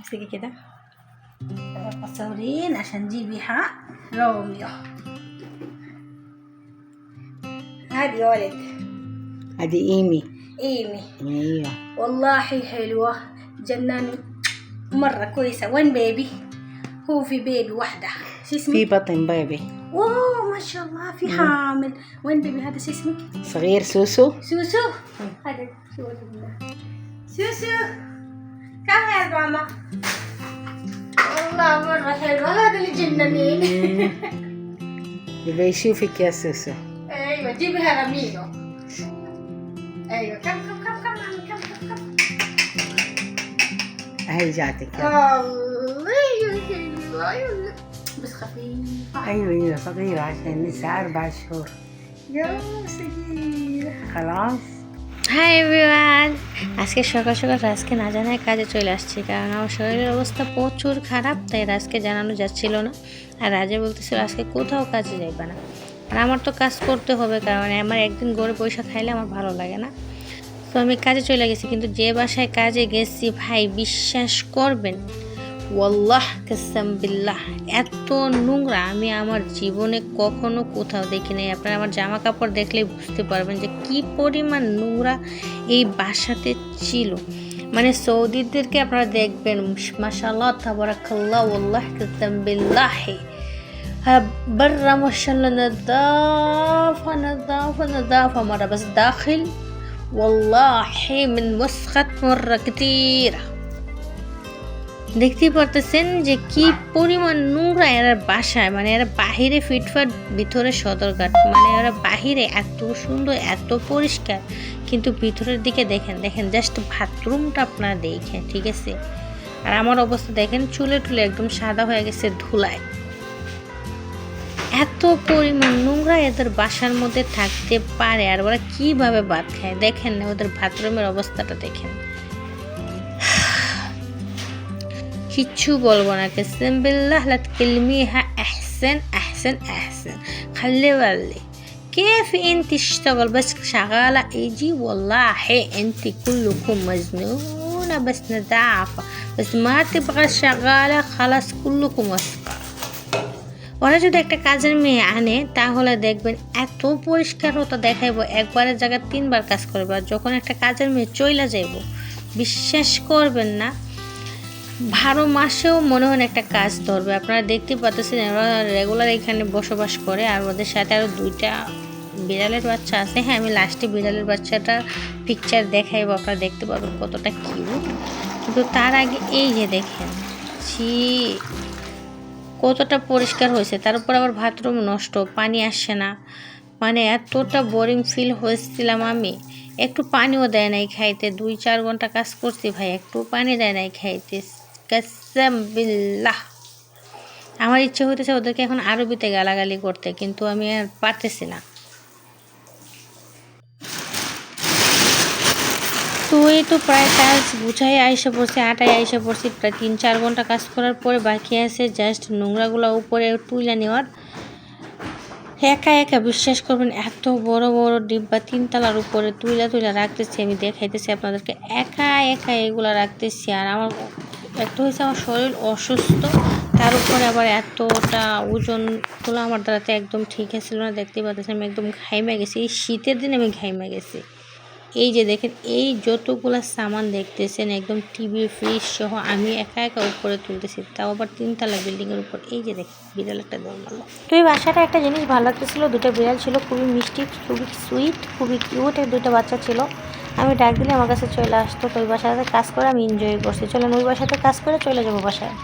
امسكي كده قصورين عشان تجيبيها روميو. هذه يا ولد، هذه إيمي. ايوه والله حلوة جنان مرة كويسة. وين بيبي؟ هو في بيبي واحدة شو اسمك؟ في بطن بيبي. اوه ما شاء الله في حامل. وين بيبي هذا شو اسمك؟ صغير سوسو. سوسو. هذا شو سوسو كم يا ماما؟ والله مرة حلوة. هذا اللي جننين. يبغى يشوفك يا سوسو. ايوه جيبها رميله. ايوه كم هاي جاتك. الله حلوة بس خفيفة. ايوه صغيرة عشان لسه 4 شهور. يا صغيرة خلاص. Hi everyone, আজকে সকাল সকাল রাজকে না জানায় কাজে চলে আসছি, কারণ আমার শরীরের অবস্থা প্রচুর খারাপ, তাই রাজকে জানানো যাচ্ছিল না। আর রাজে বলতেছিল আজকে কোথাও কাজে যাইবা না। আর আমার তো কাজ করতে হবে, কারণ আমার একদিন গড়ে পয়সা খাইলে আমার ভালো লাগে না। তো আমি কাজে চলে গেছি, কিন্তু যে বাসায় কাজে গেছি ভাই বিশ্বাস করবেন ওয়াল্লাহ কাসাম বিল্লাহ এত নোংরা আমি আমার জীবনে কখনো কোথাও দেখি নাই। আপনারা আমার জামা কাপড় দেখলেই বুঝতে পারবেন যে কি পরিমাণ নোংরা এই বাসাতে ছিল। মানে সৌদিদেরকে আপনারা দেখবেন মাশাআল্লাহ তাবারাকাল্লাহ ওয়াল্লাহ কাসাম বিল্লাহ برا ما شاء الله نظافة مرة، بس داخل والله من وسخة مرة كتير। দেখতেই পারতেছেন যে কি পরিমাণ নোংরা এরা বাসায়। মানে এরা বাহিরে ফিটফাট ভিতরে সদরঘাট, মানে এরা বাহিরে এত সুন্দর এত পরিষ্কার, কিন্তু ভিতরের দিকে দেখেন জাস্ট বাথরুমটা আপনারা দেখেন, ঠিক আছে। আর আমার অবস্থা দেখেন, চুলে টুলে একদম সাদা হয়ে গেছে ধুলায়। এত পরিমাণ নোংরা এদের বাসার মধ্যে থাকতে পারে, আর ওরা কিভাবে ভাত খায় দেখেন না, ওদের বাথরুমের অবস্থাটা দেখেন। কিচ্ছু বলবো না, قسم بالله لا تكلميها احسن احسن احسن. خلي بالي كيف انت تشتغل بس شغالة ايجي والله انت كلكم مجنونة بس نظافة، بس ما تبغى شغالة خلاص كلكم وسخة। ওরা যদি একটা কাজের মেয়ে আনে তাহলে দেখবেন এত পরিষ্কার হতো দেখাইবো, একবারের জায়গায় 3 বার কাজ করবে। আর যখন একটা কাজের মেয়ে চইলা যাইব বিশ্বাস করবেন না 12 মাসেও মনে হয় একটা কাজ ধরবে। আপনারা দেখতে পাচ্ছেন ওরা রেগুলার এখানে বসবাস করে, আর ওদের সাথে আরও 2টা বিড়ালের বাচ্চা আছে। হ্যাঁ আমি লাস্টে বিড়ালের বাচ্চাটার পিকচার দেখাইবো, আপনারা দেখতে পাবেন কতটা কিউট। কিন্তু তার আগে এই যে দেখেন ছি কতটা পরিষ্কার হয়েছে, তার উপর আবার বাথরুম নষ্ট, পানি আসছে না। মানে এতটা বোরিং ফিল হয়েছিলাম আমি। একটু পানিও দেয় নাই খাইতে, 2-4 ঘন্টা কাজ করছি ভাই, একটু পানি দেয় নাই খাইতে। কাসাম বিল্লাহ আমার ইচ্ছে হইতেছে ওদেরকে এখন আরবিতে গালাগালি করতে, কিন্তু আমি আর পারতেছি না। তো এই তো প্রায় কাজ গুছাই আইসে পড়ছি, আটায় আইসে পড়ছি। প্রায় 3-4 ঘন্টা কাজ করার পরে বাকি আছে জাস্ট নোংরাগুলো উপরে তুলে নেওয়ার। একা বিশ্বাস করবেন এত বড় বড় ডিব্বা 3 তলার উপরে তুলে রাখতেছি, আমি দেখাইতেছি আপনাদেরকে। একা এগুলো রাখতেছি। আর আমার একটা হয়েছে আমার শরীর অসুস্থ, তার উপরে আবার এতটা ওজন তোলা আমার দ্বারাতে একদম ঠিক ছিল না। দেখতে পাচ্ছি আমি একদম ঘাইমে গেছি, এই শীতের দিন আমি ঘাইমে গেছি। এই যে দেখেন এই যতগুলো সামান দেখতেছেন একদম টিভি ফ্রিজ সহ আমি একা উপরে তুলতেছি, তাও আবার 3 তলা বিল্ডিংয়ের উপর। এই যে দেখেন বিড়াল একটা দৌড় মারলো। তো এই বাসাটা একটা জিনিস ভালো লাগতেছিল, 2টা বিড়াল ছিল, খুবই মিষ্টি, খুবই সুইট, খুবই কিউট। 2টা বাচ্চা ছিল, আমি ডাক দিলে আমার কাছে চলে আসতো। তো ওই বাসাতে কাজ করে আমি এনজয় করছি। চলেন ওই বাসাতে কাজ করে চলে যাবো বাসায়।